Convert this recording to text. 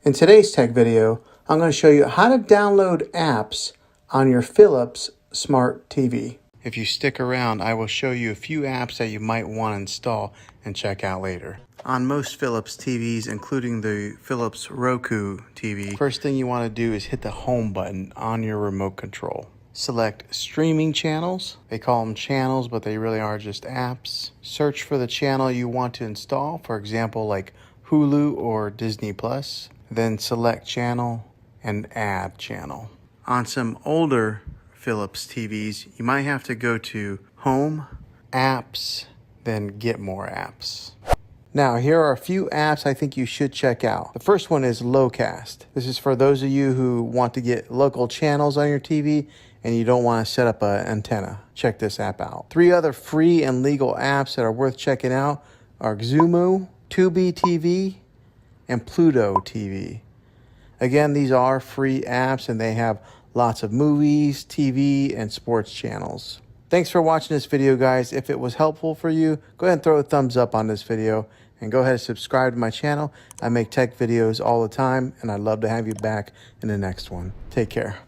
In today's tech video, I'm going to show you how to download apps on your Philips Smart TV. If you stick around, I will show you a few apps that you might want to install and check out later. On most Philips TVs, including the Philips Roku TV, first thing you want to do is hit the home button on your remote control. Select streaming channels. They call them channels, but they really are just apps. Search for the channel you want to install, for example, like Hulu or Disney Plus. Then select channel and add channel. On some older Philips TVs, you might have to go to Home, Apps, then Get More Apps. Now, here are a few apps I think you should check out. The first one is Locast. This is for those of you who want to get local channels on your TV and you don't want to set up an antenna. Check this app out. 3 other free and legal apps that are worth checking out are Xumo, Tubi TV, and Pluto TV. Again, these are free apps and they have lots of movies, TV, and sports channels. Thanks for watching this video, guys. If it was helpful for you, go ahead and throw a thumbs up on this video and go ahead and subscribe to my channel. I make tech videos all the time and I'd love to have you back in the next one. Take care.